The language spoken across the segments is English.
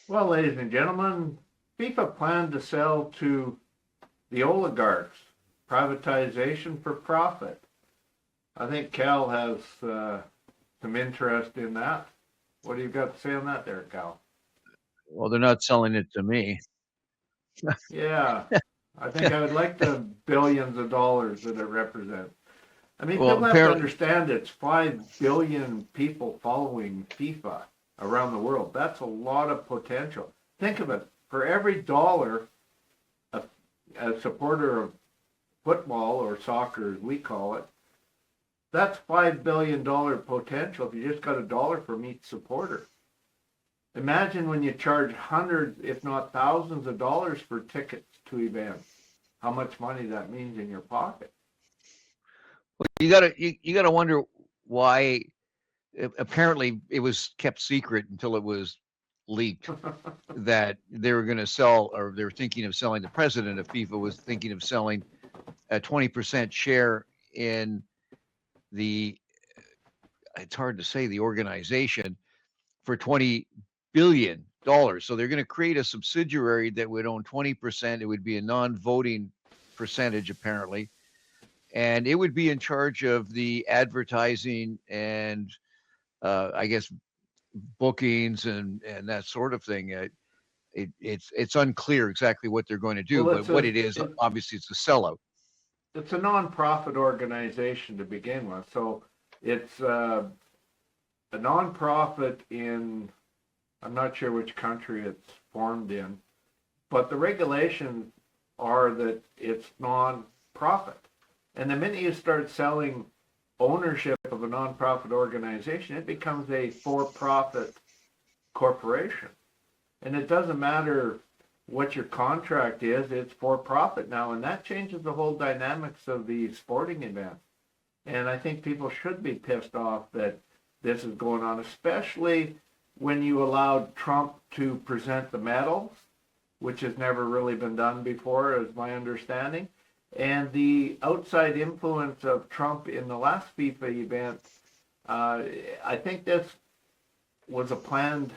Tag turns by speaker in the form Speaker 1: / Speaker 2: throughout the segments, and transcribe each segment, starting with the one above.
Speaker 1: Well, ladies and gentlemen, FIFA planned to sell to the oligarchs, privatization for profit. I think Cal has some interest in that. What do you got to say on that there, Cal?
Speaker 2: Well, they're not selling it to me.
Speaker 1: Yeah, I think I would like the billions of dollars that it represents. I mean,
Speaker 2: Well,
Speaker 1: people have to
Speaker 2: apparently,
Speaker 1: understand it's 5 billion people following FIFA around the world. That's a lot of potential. Think of it. For every dollar a, a supporter of football or soccer, as we call it, that's $5 billion potential if you just got a dollar from each supporter. Imagine when you charge hundreds, if not thousands of dollars for tickets to events, how much money that means in your pocket.
Speaker 2: you gotta wonder why. Apparently, it was kept secret until it was leaked that they were going to sell, or they were thinking of selling. The president of FIFA was thinking of selling a 20% share in the. It's hard to say the organization for $20 billion. So they're going to create a subsidiary that would own 20%. It would be a non-voting percentage, apparently, and it would be in charge of the advertising and I guess bookings and that sort of thing. It's unclear exactly what they're going to do,
Speaker 1: Well,
Speaker 2: but what it is,
Speaker 1: it,
Speaker 2: obviously, it's a sellout.
Speaker 1: it's a non-profit organization to begin with, so it's a non-profit in, I'm not sure which country it's formed in, but the regulations are that it's non-profit. And the minute you start selling ownership of a non-profit organization, it becomes a for-profit corporation. And it doesn't matter what your contract is, it's for profit now. And that changes the whole dynamics of the sporting event. And I think people should be pissed off that this is going on, especially when you allowed Trump to present the medals, which has never really been done before, is my understanding. And the outside influence of Trump in the last FIFA event, I think this was a planned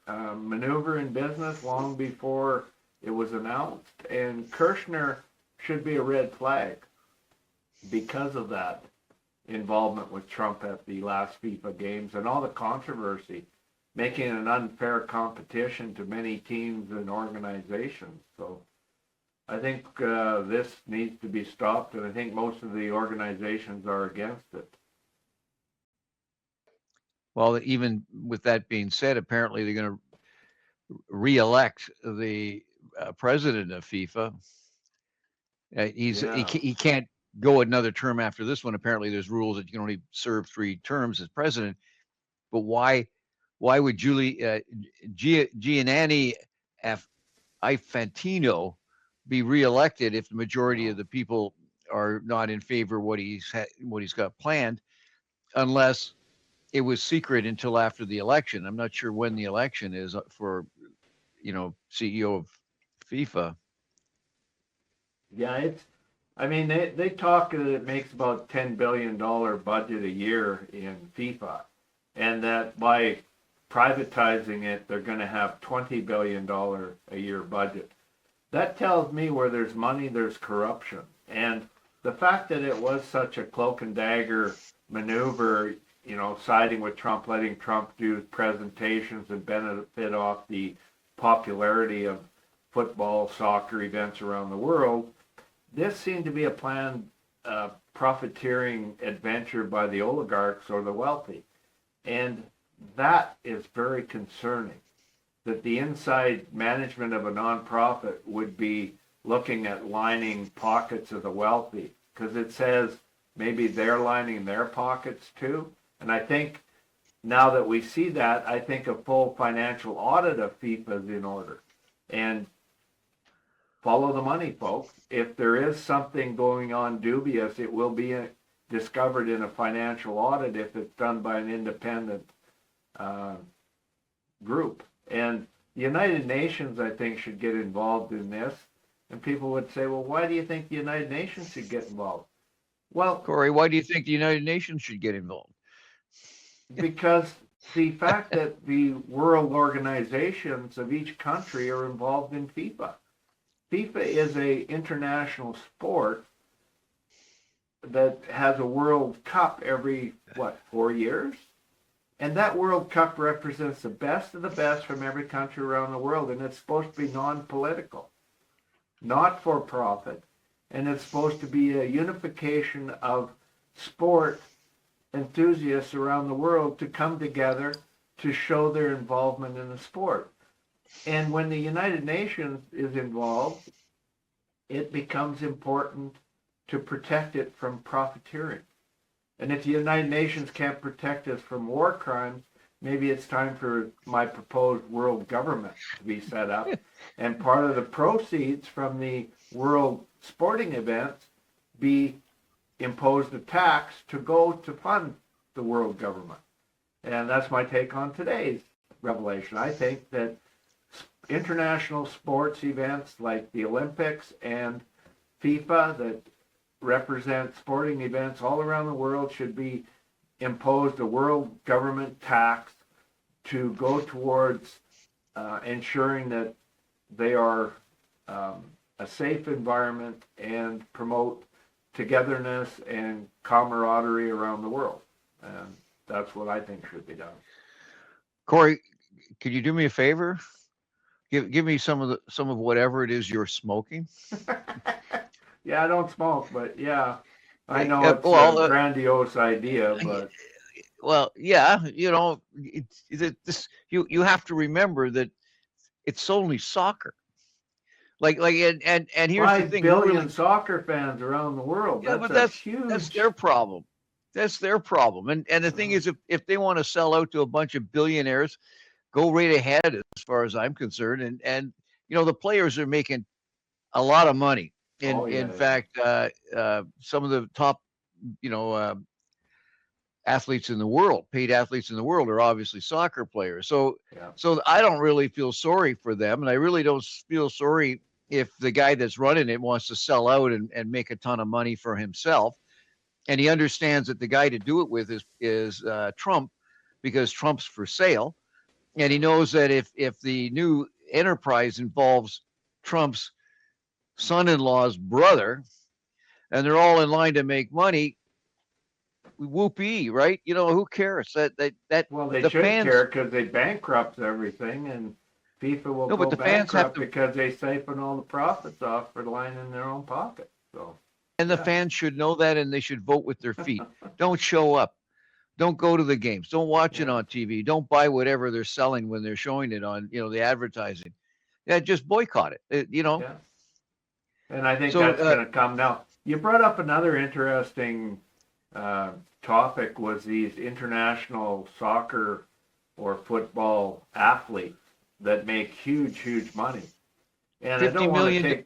Speaker 1: maneuver in business long before it was announced. And Kushner should be a red flag because of that involvement with Trump at the last FIFA games and all the controversy, making an unfair competition to many teams and organizations. So I think this needs to be stopped, and I think most of the organizations are against it.
Speaker 2: Well, even with that being said, apparently they're going to re-elect the president of FIFA.
Speaker 1: Yeah.
Speaker 2: He can't go another term after this one. Apparently, there's rules that you can only serve 3 terms as president. But why would Gianni Infantino be reelected if the majority of the people are not in favor of what he's got planned, unless it was secret until after the election? I'm not sure when the election is for CEO of FIFA.
Speaker 1: Yeah, I mean, they talk that it makes about $10 billion budget a year in FIFA, and that by privatizing it, they're going to have $20 billion a year budget. That tells me where there's money, there's corruption. And the fact that it was such a cloak and dagger maneuver, siding with Trump, letting Trump do presentations and benefit off the popularity of football, soccer events around the world, this seemed to be a planned profiteering adventure by the oligarchs or the wealthy. And that is very concerning, that the inside management of a nonprofit would be looking at lining pockets of the wealthy, because it says maybe they're lining their pockets too. And I think now that we see that, I think a full financial audit of FIFA is in order. And follow the money, folks. If there is something going on dubious, it will be discovered in a financial audit if it's done by an independent group. And the United Nations, I think, should get involved in this. And people would say, well, why do you think the United Nations should get involved? Well,
Speaker 2: Corey, why do you think the United Nations should get involved?
Speaker 1: because the fact that the world organizations of each country are involved in FIFA. FIFA is a international sport that has a World Cup every, 4 years? And that World Cup represents the best of the best from every country around the world, and it's supposed to be non-political, not for profit, and it's supposed to be a unification of sport enthusiasts around the world to come together to show their involvement in the sport. And when the United Nations is involved, it becomes important to protect it from profiteering. And if the United Nations can't protect us from war crimes, maybe it's time for my proposed world government to be set up. And part of the proceeds from the world sporting events be imposed a tax to go to fund the world government. And that's my take on today's revelation. I think that international sports events like the Olympics and FIFA that represent sporting events all around the world should be imposed a world government tax to go towards ensuring that they are a safe environment and promote togetherness and camaraderie around the world. And that's what I think should be done.
Speaker 2: Corey, could you do me a favor? Give me some of whatever it is you're smoking.
Speaker 1: Yeah, I don't smoke, but yeah, I know it's a grandiose idea, but
Speaker 2: well, yeah, you have to remember that it's only soccer. And here's the
Speaker 1: 5
Speaker 2: thing:
Speaker 1: billion soccer fans around the world.
Speaker 2: Yeah,
Speaker 1: That's
Speaker 2: but that's
Speaker 1: huge.
Speaker 2: That's their problem. That's their problem. And the thing is, if they want to sell out to a bunch of billionaires, go right ahead, as far as I'm concerned. And the players are making a lot of money. In fact, some of the top, athletes in the world, paid athletes in the world, are obviously soccer players. So I don't really feel sorry for them, and I really don't feel sorry if the guy that's running it wants to sell out and make a ton of money for himself. And he understands that the guy to do it with is Trump, because Trump's for sale. And he knows that if the new enterprise involves Trump's son-in-law's brother, and they're all in line to make money, whoopee, right? Who cares?
Speaker 1: Well, they should care, because they bankrupt everything, and FIFA will go bankrupt because they siphon all the profits off for lining their own pocket. So.
Speaker 2: And the fans should know that, and they should vote with their feet. Don't show up. Don't go to the games. Don't watch it on TV. Don't buy whatever they're selling when they're showing it on, the advertising. Yeah, just boycott it.
Speaker 1: Yeah. And I think that's going to come now. You brought up another interesting topic, was these international soccer or football athletes that make huge, huge money. And
Speaker 2: 50 million.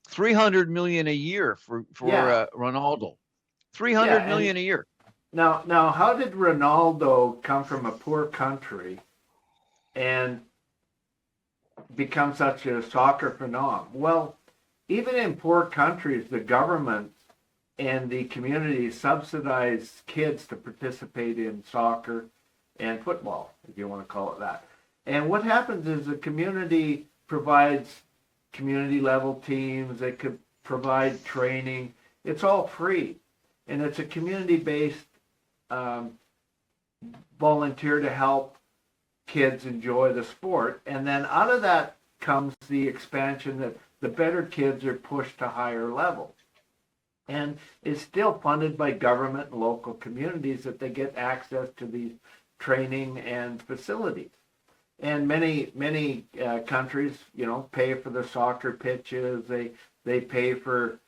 Speaker 2: 300 million a year for Ronaldo. 300 million a year.
Speaker 1: Now, how did Ronaldo come from a poor country and become such a soccer phenomenon? Well, even in poor countries, the government and the community subsidize kids to participate in soccer and football, if you want to call it that. And what happens is the community provides community-level teams. They could provide training. It's all free. And it's a community-based volunteer to help kids enjoy the sport. And then out of that comes the expansion that the better kids are pushed to higher levels. And it's still funded by government and local communities that they get access to these training and facilities. And many countries, pay for the soccer pitches. They pay for,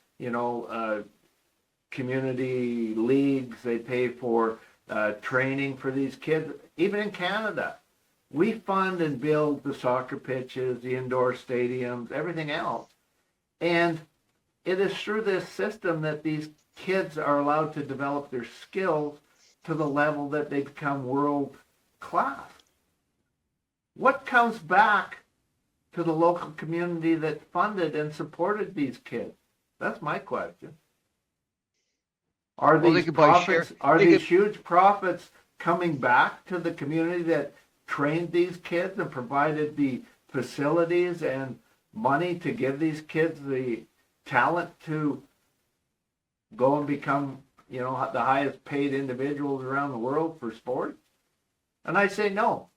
Speaker 1: community leagues. They pay for training for these kids. Even in Canada, we fund and build the soccer pitches, the indoor stadiums, everything else. And it is through this system that these kids are allowed to develop their skills to the level that they become world class. What comes back to the local community that funded and supported these kids? That's my question. Are these huge profits coming back to the community that trained these kids and provided the facilities and money to give these kids the talent to go and become, the highest paid individuals around the world for sport? And I say no.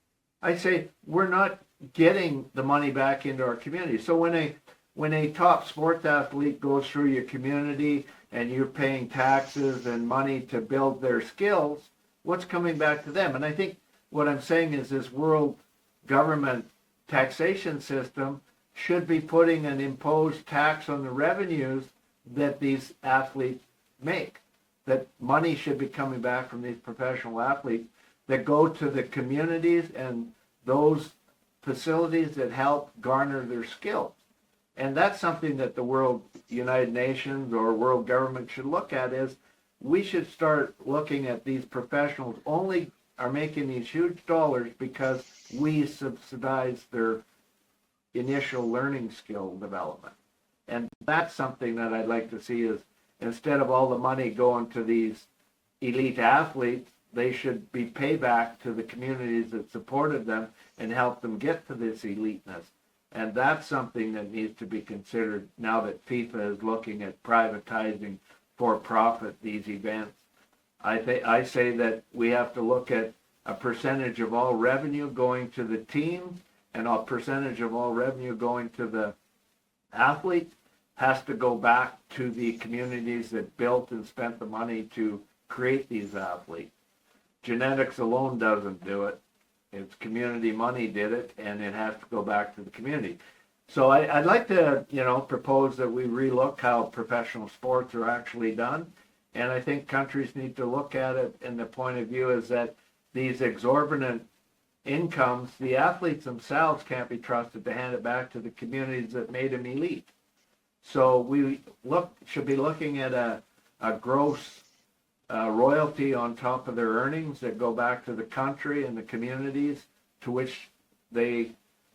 Speaker 1: I say we're not getting the money back into our community. So when a top sports athlete goes through your community and you're paying taxes and money to build their skills, what's coming back to them? And I think what I'm saying is this world government taxation system should be putting an imposed tax on the revenues that these athletes make. That money should be coming back from these professional athletes that go to the communities and those facilities that help garner their skills. And that's something that the World United Nations or world government should look at, is we should start looking at these professionals only are making these huge dollars because we subsidize their initial learning skill development. And that's something that I'd like to see, is instead of all the money going to these elite athletes, they should be payback to the communities that supported them and help them get to this eliteness. And that's something that needs to be considered now that FIFA is looking at privatizing for profit these events. I say that we have to look at a percentage of all revenue going to the team, and a percentage of all revenue going to the athletes has to go back to the communities that built and spent the money to create these athletes. Genetics alone doesn't do it. It's community money did it, and it has to go back to the community. So I'd like to, propose that we relook how professional sports are actually done. And I think countries need to look at it, and the point of view is that these exorbitant incomes, the athletes themselves can't be trusted to hand it back to the communities that made them elite. So we should be looking at a gross royalty on top of their earnings that go back to the country and the communities to which they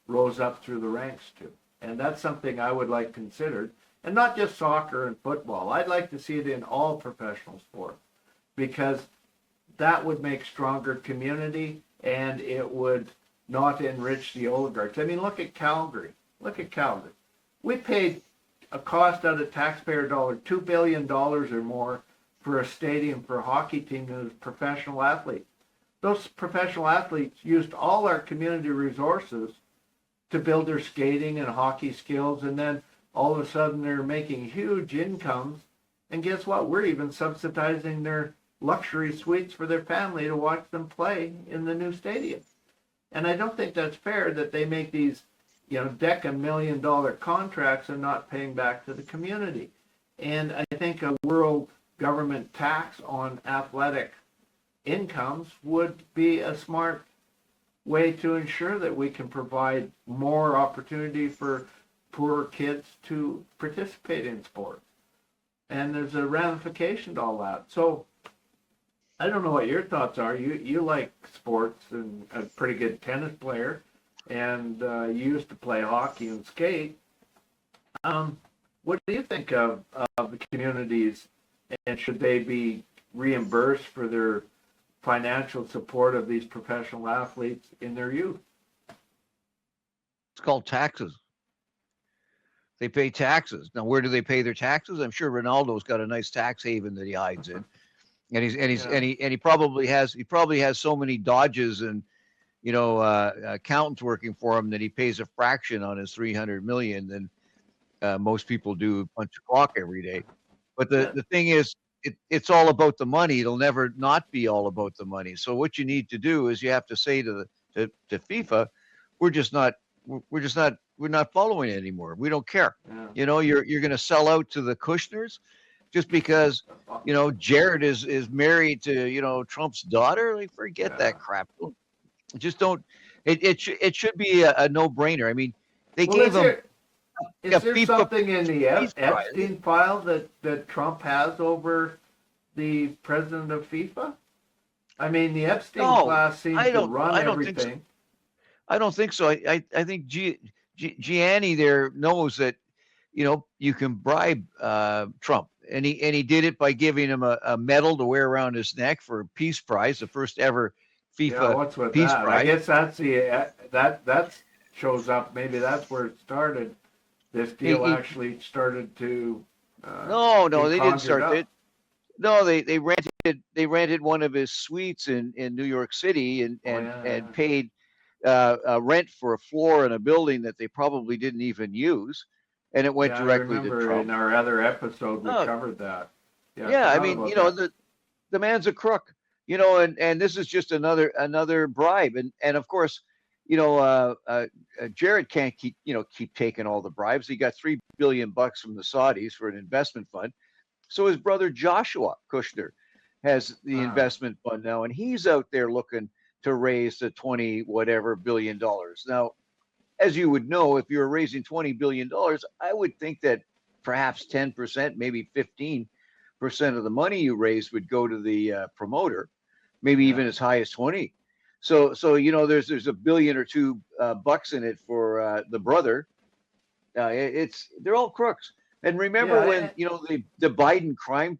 Speaker 1: rose up through the ranks to. And that's something I would like considered. And not just soccer and football. I'd like to see it in all professional sports, because that would make stronger community and it would not enrich the oligarchs. I mean, look at Calgary. We paid a cost out of taxpayer dollar, $2 billion or more for a stadium for a hockey team that was professional athletes. Those professional athletes used all our community resources to build their skating and hockey skills, and then all of a sudden they're making huge incomes. And guess what? We're even subsidizing their luxury suites for their family to watch them play in the new stadium. And I don't think that's fair that they make these, $10-million contracts and not paying back to the community. And I think a world government tax on athletic incomes would be a smart way to ensure that we can provide more opportunity for poor kids to participate in sports. And there's a ramification to all that. So I don't know what your thoughts are. You like sports and a pretty good tennis player, and you used to play hockey and skate. What do you think of the communities, and should they be reimbursed for their financial support of these professional athletes in their youth?
Speaker 2: It's called taxes. They pay taxes. Now, where do they pay their taxes? I'm sure Ronaldo's got a nice tax haven that he hides in, and he probably has so many dodges and accountants working for him that he pays a fraction on his $300 million than most people do punch a clock every day. But the thing is, it's all about the money. It'll never not be all about the money. So what you need to do is you have to say to FIFA, we're not following it anymore. We don't care. Yeah. You're going to sell out to the Kushners just because, Jared is married to, Trump's daughter. Like, forget that crap. Just don't. It should be a no-brainer. I mean, they gave him.
Speaker 1: Is there FIFA, something in the Epstein file that Trump has over the president of FIFA? I mean, the Epstein class seems to run everything.
Speaker 2: I don't think so. I think Gianni there knows that, you can bribe Trump, and he did it by giving him a medal to wear around his neck for a peace prize, the first ever
Speaker 1: Yeah,
Speaker 2: FIFA
Speaker 1: what's with
Speaker 2: peace
Speaker 1: that? I
Speaker 2: prize.
Speaker 1: guess that's that shows up. Maybe that's where it started. This
Speaker 2: He,
Speaker 1: deal
Speaker 2: he
Speaker 1: actually started to
Speaker 2: no,
Speaker 1: be
Speaker 2: they didn't
Speaker 1: conjured
Speaker 2: start
Speaker 1: up.
Speaker 2: it. No, they rented one of his suites in New York City and
Speaker 1: Oh
Speaker 2: and
Speaker 1: yeah,
Speaker 2: and paid rent for a floor in a building that they probably didn't even use, and it went
Speaker 1: yeah. I
Speaker 2: directly to
Speaker 1: remember in
Speaker 2: Trump.
Speaker 1: our other episode we
Speaker 2: Oh,
Speaker 1: covered that. Yeah, I
Speaker 2: yeah, I
Speaker 1: forgot
Speaker 2: mean,
Speaker 1: about that.
Speaker 2: the man's a crook, and this is just another bribe, and of course, Jared can't keep taking all the bribes. He got $3 billion from the Saudis for an investment fund. So his brother Joshua Kushner has the
Speaker 1: Ah,
Speaker 2: investment fund now, and he's out there looking to raise the 20 whatever $billion. Now, as you would know, if you're raising $20 billion, I would think that perhaps 10%, maybe 15% of the money you raised would go to the promoter, maybe
Speaker 1: yeah,
Speaker 2: even as high as 20. So there's a billion or two bucks in it for the brother. They're all crooks. And remember when
Speaker 1: yeah.
Speaker 2: the Biden crime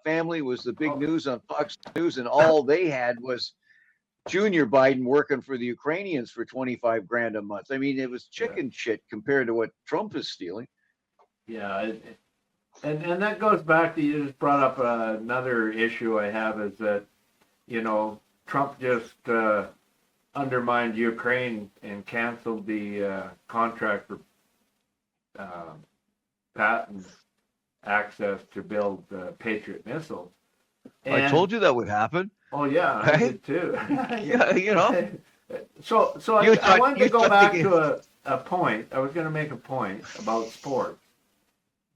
Speaker 2: family was the big
Speaker 1: Oh,
Speaker 2: news on Fox News, and all they had was Junior Biden working for the Ukrainians for 25 grand a month. I mean, it was
Speaker 1: yeah,
Speaker 2: chicken shit compared to what Trump is stealing.
Speaker 1: yeah. And that goes back to you just brought up another issue I have is that Trump just undermined Ukraine and canceled the contract for patent access to build Patriot missiles.
Speaker 2: I
Speaker 1: And
Speaker 2: told you that would happen,
Speaker 1: oh yeah, I
Speaker 2: right?
Speaker 1: did too.
Speaker 2: Yeah,
Speaker 1: So
Speaker 2: you
Speaker 1: I
Speaker 2: thought
Speaker 1: wanted to
Speaker 2: you
Speaker 1: go
Speaker 2: thought
Speaker 1: back
Speaker 2: the
Speaker 1: to a point. I was going to make a point about sports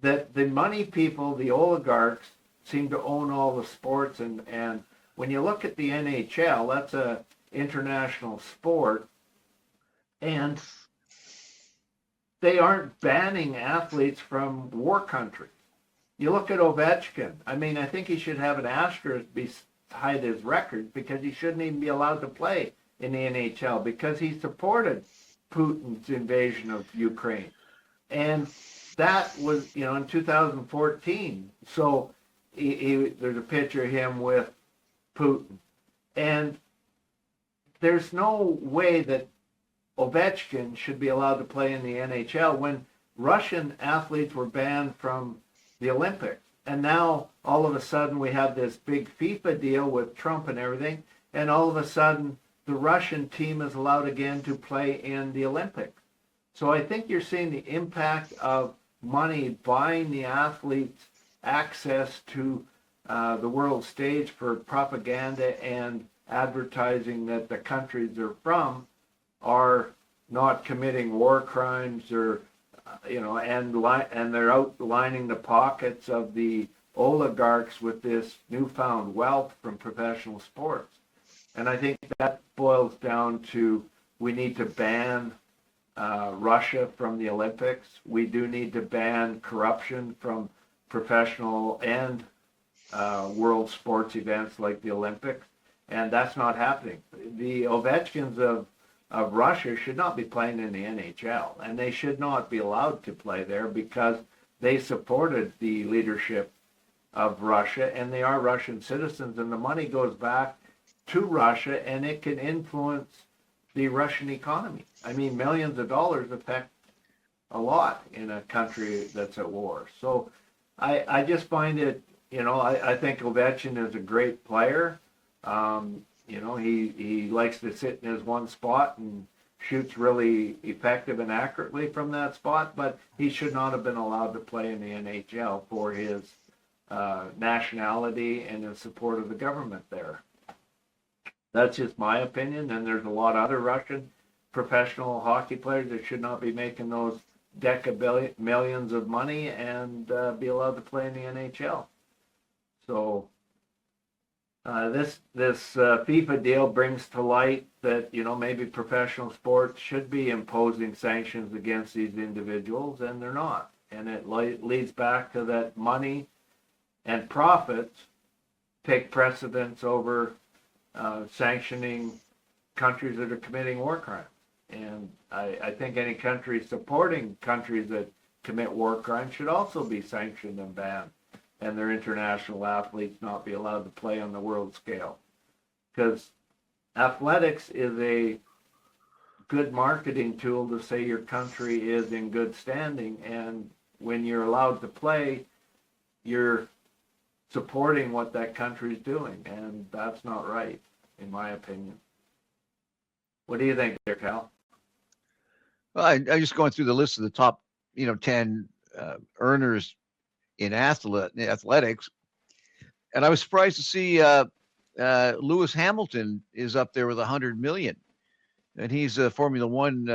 Speaker 1: that the money people, the oligarchs, seem to own all the sports, and when you look at the NHL, that's a international sport, and they aren't banning athletes from war countries. You look at Ovechkin. I mean, I think he should have an asterisk beside his record because he shouldn't even be allowed to play in the NHL because he supported Putin's invasion of Ukraine. And that was, in 2014. So there's a picture of him with Putin. And there's no way that Ovechkin should be allowed to play in the NHL when Russian athletes were banned from the Olympics. And now all of a sudden we have this big FIFA deal with Trump and everything, and all of a sudden the Russian team is allowed again to play in the Olympics. So I think you're seeing the impact of money buying the athletes access to the world stage for propaganda and advertising that the countries they're from are not committing war crimes or and they're outlining the pockets of the oligarchs with this newfound wealth from professional sports. And I think that boils down to we need to ban Russia from the Olympics. We do need to ban corruption from professional and world sports events like the Olympics. And that's not happening. The Ovechkins of Russia should not be playing in the NHL, and they should not be allowed to play there because they supported the leadership of Russia, and they are Russian citizens, and the money goes back to Russia, and it can influence the Russian economy. I mean, millions of dollars affect a lot in a country that's at war. So I just find it, I think Ovechkin is a great player. He likes to sit in his one spot and shoots really effective and accurately from that spot, but he should not have been allowed to play in the NHL for his nationality and his support of the government there. That's just my opinion, and there's a lot of other Russian professional hockey players that should not be making those millions of money and be allowed to play in the NHL. So this FIFA deal brings to light that maybe professional sports should be imposing sanctions against these individuals, and they're not. And it leads back to that money and profits take precedence over sanctioning countries that are committing war crimes. And I think any country supporting countries that commit war crimes should also be sanctioned and banned, and their international athletes not be allowed to play on the world scale. Because athletics is a good marketing tool to say your country is in good standing, and when you're allowed to play, you're supporting what that country's doing, and that's not right, in my opinion. What do you think there, Cal?
Speaker 2: Well, I just going through the list of the top, 10 earners in athletics, and I was surprised to see Lewis Hamilton is up there with 100 million, and he's a Formula One,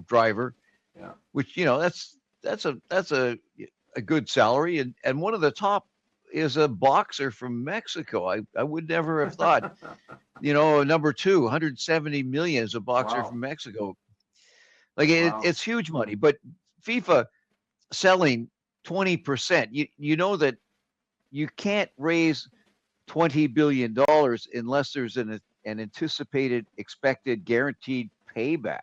Speaker 2: driver.
Speaker 1: Yeah.
Speaker 2: Which that's a good salary, and one of the top is a boxer from Mexico. I would never have thought. Number two, 170 million is a boxer
Speaker 1: Wow.
Speaker 2: from Mexico. Like
Speaker 1: Wow.
Speaker 2: it's huge money, but FIFA selling 20%. You know that you can't raise $20 billion unless there's an anticipated, expected, guaranteed payback.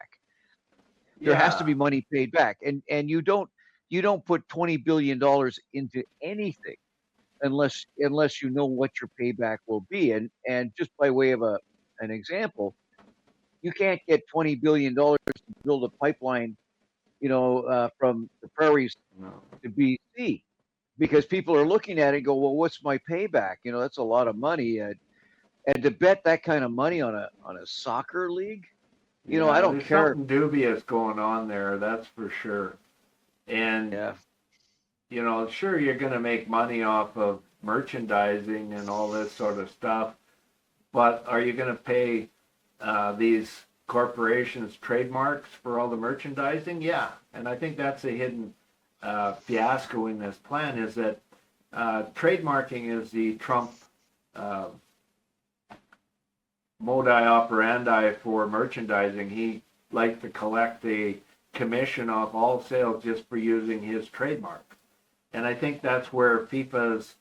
Speaker 2: There has to be money paid back, and you don't put $20 billion into anything unless you know what your payback will be. And just by way of an example, you can't get $20 billion to build a pipeline, from the prairies
Speaker 1: No.
Speaker 2: to BC, because people are looking at it and go, well, what's my payback? That's a lot of money, and to bet that kind of money on a soccer league, I don't
Speaker 1: there's
Speaker 2: care.
Speaker 1: something dubious going on there, that's for sure. And
Speaker 2: Yeah.
Speaker 1: Sure, you're going to make money off of merchandising and all this sort of stuff, but are you going to pay these corporations trademarks for all the merchandising? Yeah, and I think that's a hidden fiasco in this plan, is that trademarking is the Trump modi operandi for merchandising. He likes to collect a commission off all sales just for using his trademark. And I think that's where FIFA's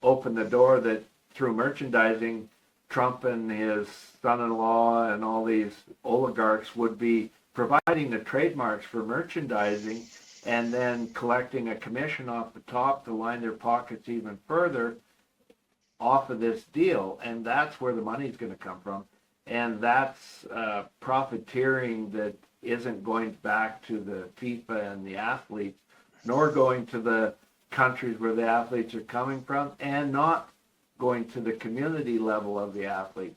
Speaker 1: opened the door, that through merchandising, Trump and his son-in-law and all these oligarchs would be providing the trademarks for merchandising and then collecting a commission off the top to line their pockets even further off of this deal. And that's where the money's going to come from. And that's profiteering that isn't going back to the FIFA and the athletes, nor going to the countries where the athletes are coming from, and not going to the community level of the athletes.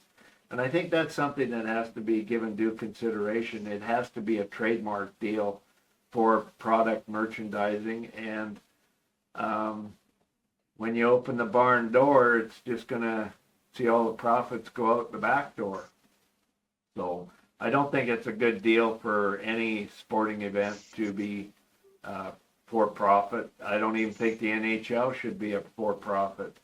Speaker 1: And I think that's something that has to be given due consideration. It has to be a trademark deal for product merchandising. And when you open the barn door, it's just going to see all the profits go out the back door. So I don't think it's a good deal for any sporting event to be for profit. I don't even think the NHL should be a for-profit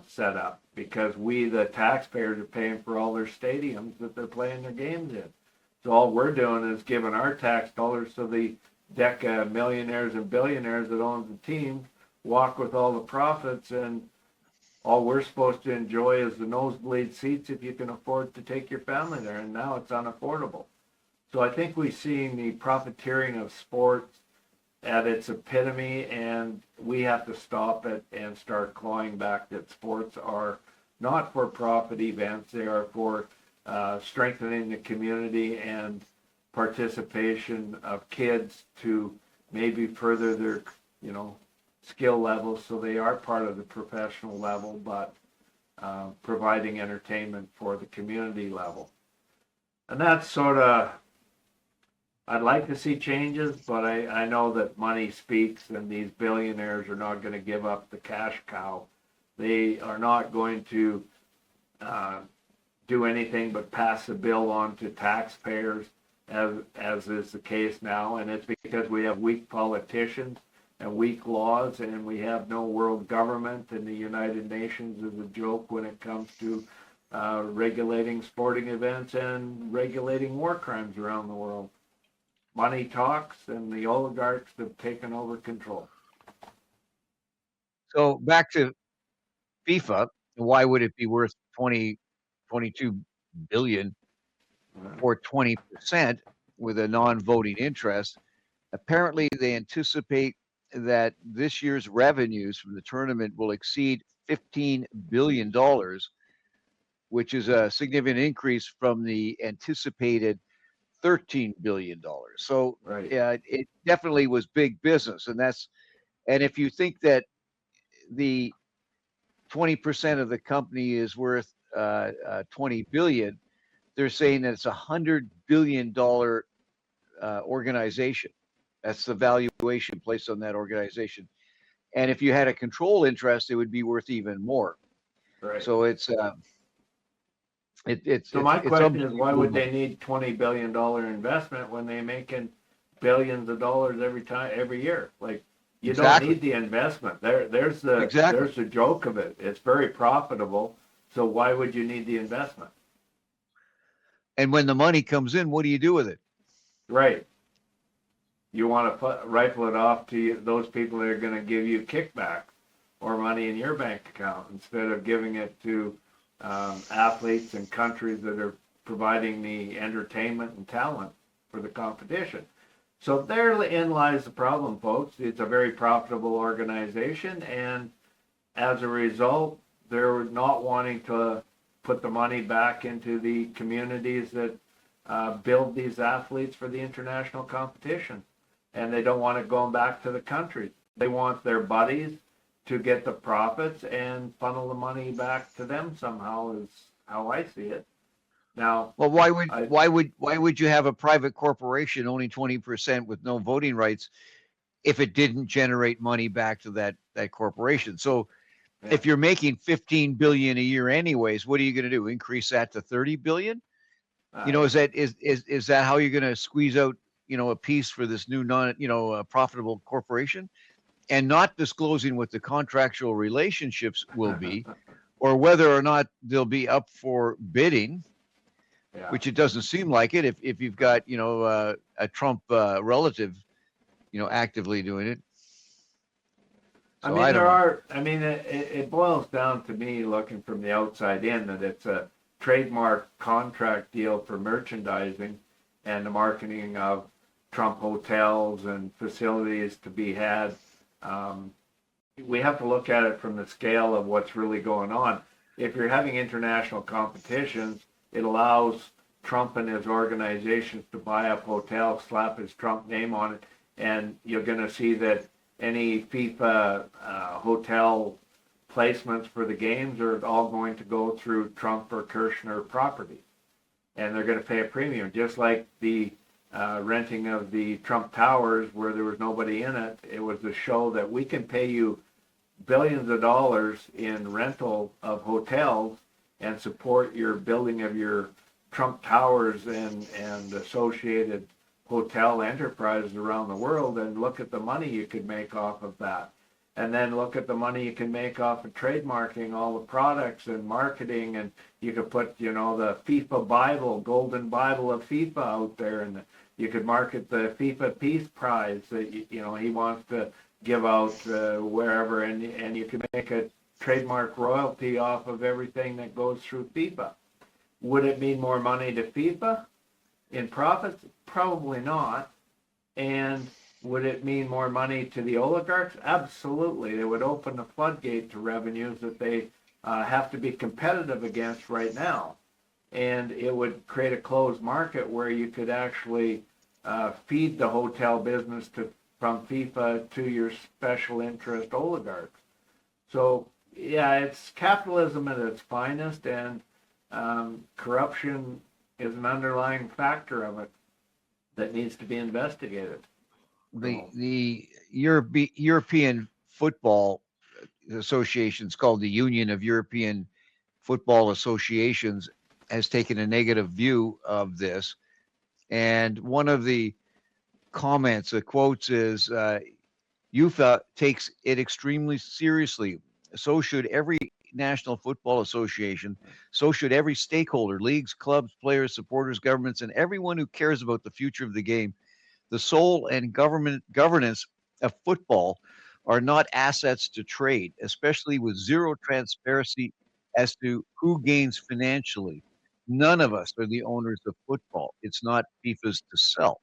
Speaker 1: setup, because we, the taxpayers, are paying for all their stadiums that they're playing their games in. So all we're doing is giving our tax dollars so the deca millionaires and billionaires that own the team walk with all the profits, and all we're supposed to enjoy is the nosebleed seats if you can afford to take your family there, and now it's unaffordable. So I think we've seen the profiteering of sports at its epitome, and we have to stop it and start clawing back that sports are not for-profit events. They are for strengthening the community and participation of kids to maybe further their, skill levels, so they are part of the professional level, but providing entertainment for the community level. And that's sort of, I'd like to see changes, but I know that money speaks, and these billionaires are not going to give up the cash cow. They are not going to do anything but pass a bill on to taxpayers, as is the case now. And it's because we have weak politicians and weak laws, and we have no world government, and the United Nations is a joke when it comes to regulating sporting events and regulating war crimes around the world. Money talks, and the oligarchs have taken over control.
Speaker 2: So back to FIFA, why would it be worth 22 billion for 20% with a non-voting interest? Apparently, they anticipate that this year's revenues from the tournament will exceed $15 billion, which is a significant increase from the anticipated $13 billion. So
Speaker 1: Right.
Speaker 2: it definitely was big business. And if you think that the 20% of the company is worth 20 billion, they're saying that it's $100 billion organization. That's the valuation placed on that organization. And if you had a control interest, it would be worth even more.
Speaker 1: Right.
Speaker 2: So it's
Speaker 1: So my question is, why would
Speaker 2: unbelievable.
Speaker 1: they need $20 billion investment when they're making billions of dollars every year? Like, you don't
Speaker 2: Exactly.
Speaker 1: need the investment. There's
Speaker 2: Exactly.
Speaker 1: the joke of it. It's very profitable. So why would you need the investment?
Speaker 2: And when the money comes in, what do you do with it?
Speaker 1: Right. You want to rifle it off to those people that are going to give you kickbacks or money in your bank account instead of giving it to athletes and countries that are providing the entertainment and talent for the competition. So therein lies the problem, folks. It's a very profitable organization, and as a result, they're not wanting to put the money back into the communities that build these athletes for the international competition. And they don't want it going back to the countries. They want their buddies to get the profits and funnel the money back to them somehow, is how I see it. Now,
Speaker 2: Well,
Speaker 1: I,
Speaker 2: why would you have a private corporation owning 20% with no voting rights if it didn't generate money back to that corporation? So
Speaker 1: yeah,
Speaker 2: if you're making 15 billion a year anyways, what are you going to do? Increase that to 30 billion?
Speaker 1: I,
Speaker 2: Is that how you're going to squeeze out, a piece for this new profitable corporation, and not disclosing what the contractual relationships will be, or whether or not they'll be up for bidding,
Speaker 1: yeah.
Speaker 2: which it doesn't seem like it if you've got, a Trump relative, actively doing it.
Speaker 1: I
Speaker 2: So
Speaker 1: mean,
Speaker 2: I don't know.
Speaker 1: it boils down to me looking from the outside in that it's a trademark contract deal for merchandising and the marketing of Trump hotels and facilities to be had. Um, we have to look at it from the scale of what's really going on. If you're having international competitions, it allows Trump and his organizations to buy up hotels, slap his Trump name on it, and you're going to see that any FIFA hotel placements for the games are all going to go through Trump or Kushner property. And they're going to pay a premium, just like the renting of the Trump Towers where there was nobody in it. It was to show that we can pay you billions of dollars in rental of hotels and support your building of your Trump Towers and associated hotel enterprises around the world, and look at the money you could make off of that. And then look at the money you can make off of trademarking all the products and marketing, and you could put, the FIFA Bible, Golden Bible of FIFA out there, and you could market the FIFA Peace Prize that, he wants to give out wherever, and you can make a trademark royalty off of everything that goes through FIFA. Would it mean more money to FIFA in profits? Probably not. And would it mean more money to the oligarchs? Absolutely. It would open the floodgate to revenues that they have to be competitive against right now. And it would create a closed market where you could actually feed the hotel business from FIFA to your special interest oligarchs. So, yeah, it's capitalism at its finest, and corruption is an underlying factor of it that needs to be investigated. So,
Speaker 2: The European Football Association, it's called the Union of European Football Associations, has taken a negative view of this. And one of the comments, the quotes is, UEFA takes it extremely seriously. So should every National Football Association. So should every stakeholder, leagues, clubs, players, supporters, governments, and everyone who cares about the future of the game. The soul and governance of football are not assets to trade, especially with zero transparency as to who gains financially. None of us are the owners of football. It's not FIFA's to sell.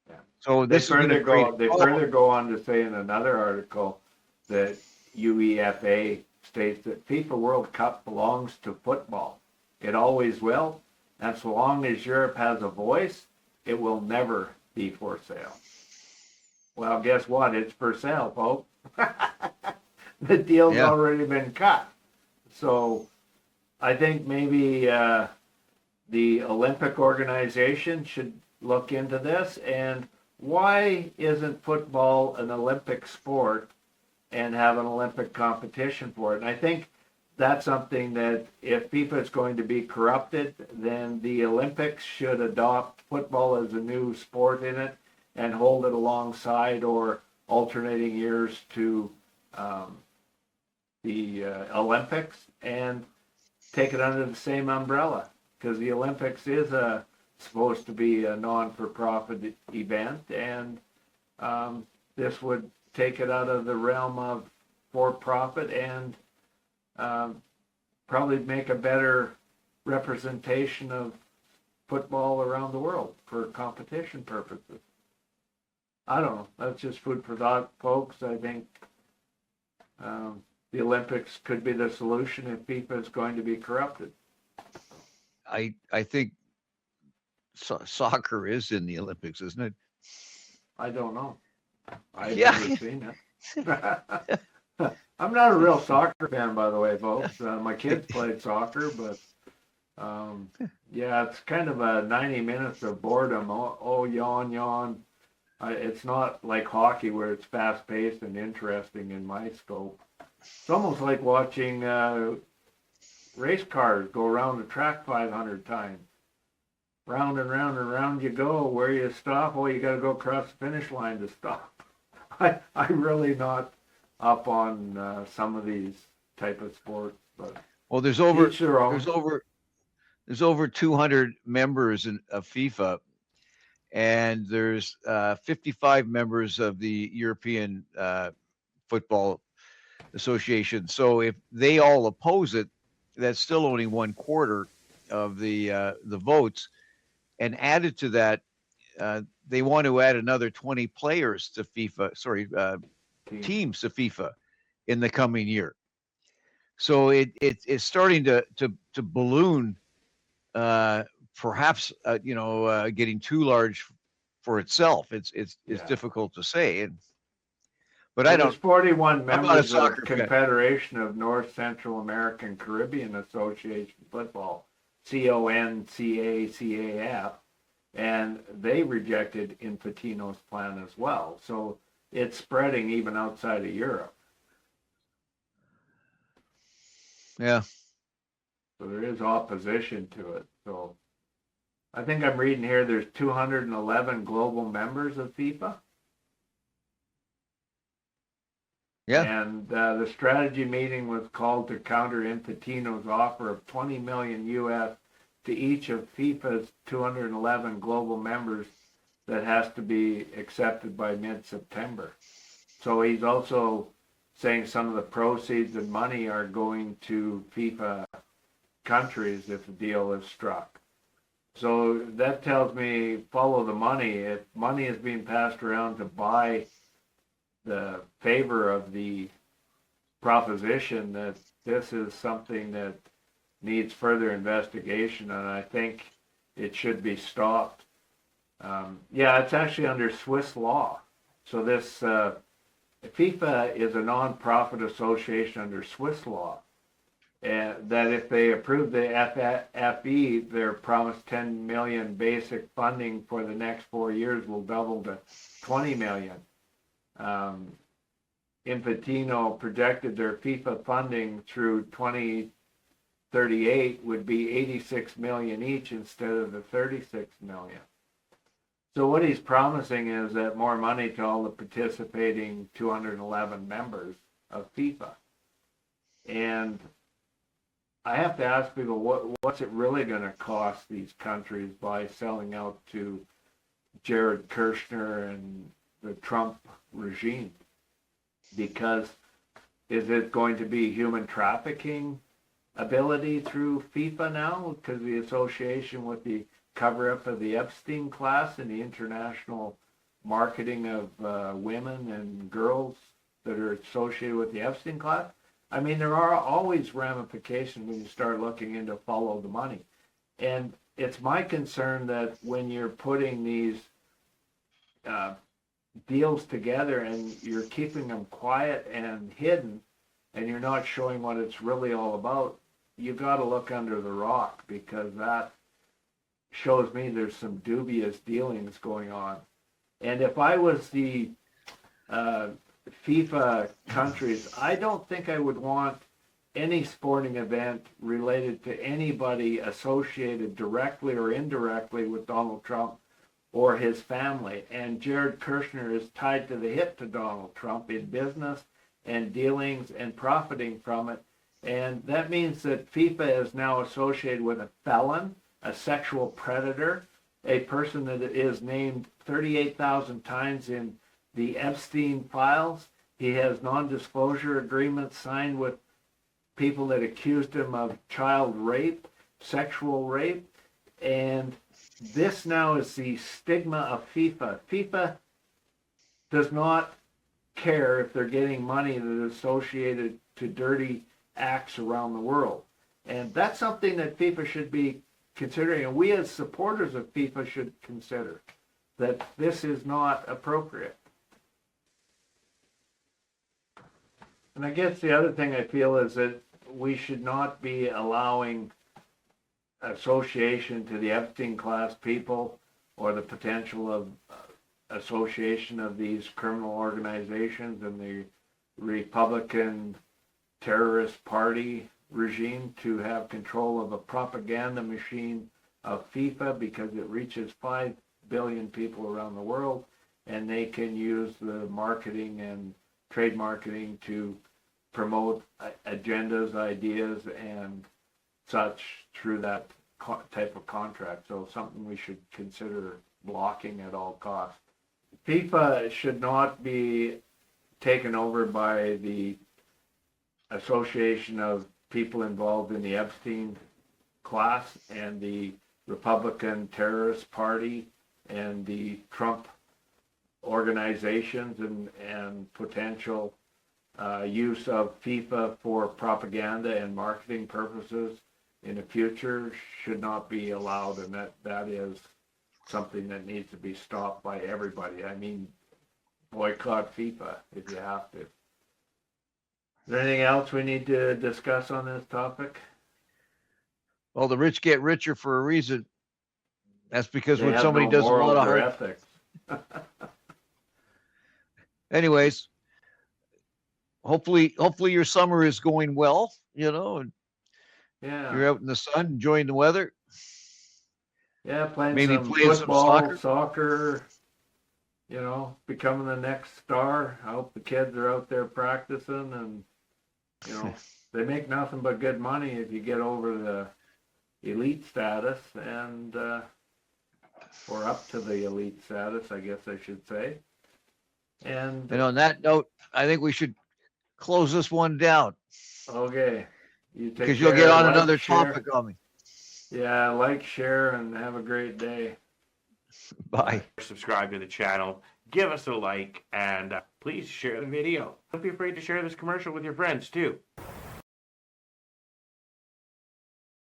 Speaker 1: yeah.
Speaker 2: So
Speaker 1: They
Speaker 2: this is going to create.
Speaker 1: further go on to say in another article that UEFA states that FIFA World Cup belongs to football. It always will, and so long as Europe has a voice, it will never be for sale. Well, guess what? It's for sale, folks. The deal's
Speaker 2: Yeah.
Speaker 1: already been cut. So I think maybe the Olympic organization should look into this. And why isn't football an Olympic sport and have an Olympic competition for it? And I think that's something that if FIFA is going to be corrupted, then the Olympics should adopt football as a new sport in it and hold it alongside or alternating years to the Olympics and take it under the same umbrella, because the Olympics is supposed to be a non-for-profit event, and this would take it out of the realm of for-profit and probably make a better representation of football around the world for competition purposes. I don't know. That's just food for thought, folks. I think the Olympics could be the solution if FIFA is going to be corrupted.
Speaker 2: I think soccer is in the Olympics, isn't it?
Speaker 1: I don't know. I've
Speaker 2: Yeah.
Speaker 1: never seen it. I'm not a real soccer fan, by the way, folks. My kids played soccer, but yeah, it's kind of a 90 minutes of boredom. Oh, yawn, yawn. It's not like hockey where it's fast-paced and interesting in my scope. It's almost like watching race cars go around the track 500 times. Round and round and round you go. Where you stop, oh, you got to go across the finish line to stop. I'm really not up on some of these type of sports, but
Speaker 2: Well, there's over 200 members of FIFA, and there's 55 members of the European Football Association. So if they all oppose it, that's still only 1/4 of the votes. And added to that, they want to add another 20 players to FIFA. Sorry, teams to FIFA in the coming year. So it's starting to balloon, perhaps getting too large for itself. It's difficult to say, but
Speaker 1: well,
Speaker 2: I don't.
Speaker 1: There's 41
Speaker 2: I'm not a
Speaker 1: members of
Speaker 2: soccer fan.
Speaker 1: Confederation of North Central American Caribbean Association Football, CONCACAF, and they rejected Infantino's plan as well. So it's spreading even outside of Europe.
Speaker 2: Yeah.
Speaker 1: So there is opposition to it. So I think I'm reading here there's 211 global members of FIFA.
Speaker 2: Yeah.
Speaker 1: And the strategy meeting was called to counter Infantino's offer of $20 million US to each of FIFA's 211 global members that has to be accepted by mid-September. So he's also saying some of the proceeds and money are going to FIFA countries if the deal is struck. So that tells me follow the money. If money is being passed around to buy the favor of the proposition, that this is something that needs further investigation, and I think it should be stopped. Yeah, it's actually under Swiss law. So this FIFA is a non-profit association under Swiss law, and that if they approve the FE, their promised 10 million basic funding for the next 4 years will double to 20 million. Infantino projected their FIFA funding through 2038 would be 86 million each instead of the 36 million. So what he's promising is that more money to all the participating 211 members of FIFA. And I have to ask people, what's it really going to cost these countries by selling out to Jared Kushner and the Trump regime? Because is it going to be human trafficking ability through FIFA now, because of the association with the cover-up of the Epstein class and the international marketing of women and girls that are associated with the Epstein class. I mean, there are always ramifications when you start looking into follow the money. And it's my concern that when you're putting these deals together and you're keeping them quiet and hidden, and you're not showing what it's really all about, you got to look under the rock, because that shows me there's some dubious dealings going on. And if I was the FIFA countries, I don't think I would want any sporting event related to anybody associated directly or indirectly with Donald Trump or his family. And Jared Kushner is tied to the hip to Donald Trump in business and dealings and profiting from it. And that means that FIFA is now associated with a felon, a sexual predator, a person that is named 38,000 times in the Epstein files. He has non-disclosure agreements signed with people that accused him of child rape, sexual rape. And this now is the stigma of FIFA. FIFA does not care if they're getting money that is associated to dirty acts around the world. And that's something that FIFA should be considering, and we as supporters of FIFA should consider that this is not appropriate. And I guess the other thing I feel is that we should not be allowing association to the Epstein class people, or the potential of association of these criminal organizations and the Republican terrorist party regime, to have control of a propaganda machine of FIFA, because it reaches 5 billion people around the world, and they can use the marketing and trade marketing to promote agendas, ideas, and such through that type of contract. So something we should consider blocking at all costs. FIFA should not be taken over by the association of people involved in the Epstein class and the Republican terrorist party and the Trump organizations, and potential use of FIFA for propaganda and marketing purposes in the future should not be allowed, and that is something that needs to be stopped by everybody. I mean, boycott FIFA if you have to. Is there anything else we need to discuss on this topic?
Speaker 2: Well, the rich get richer for a reason. That's because
Speaker 1: They
Speaker 2: when
Speaker 1: have
Speaker 2: somebody
Speaker 1: no
Speaker 2: does a lot
Speaker 1: morals
Speaker 2: of
Speaker 1: or
Speaker 2: hard...
Speaker 1: ethics.
Speaker 2: Anyways, hopefully your summer is going well, and
Speaker 1: Yeah.
Speaker 2: you're out in the sun enjoying the weather.
Speaker 1: Yeah, playing
Speaker 2: Maybe
Speaker 1: some
Speaker 2: playing some
Speaker 1: football,
Speaker 2: soccer.
Speaker 1: Becoming the next star. I hope the kids are out there practicing, and they make nothing but good money if you get over the elite status, and or up to the elite status, I guess I should say. And
Speaker 2: on that note, I think we should close this one down.
Speaker 1: Okay. You take
Speaker 2: Because you'll
Speaker 1: care,
Speaker 2: get on
Speaker 1: like,
Speaker 2: another
Speaker 1: share.
Speaker 2: topic on me.
Speaker 1: Yeah, like, share, and have a great day.
Speaker 2: Bye.
Speaker 3: Subscribe to the channel, give us a like, and please share the video. Don't be afraid to share this commercial with your friends too.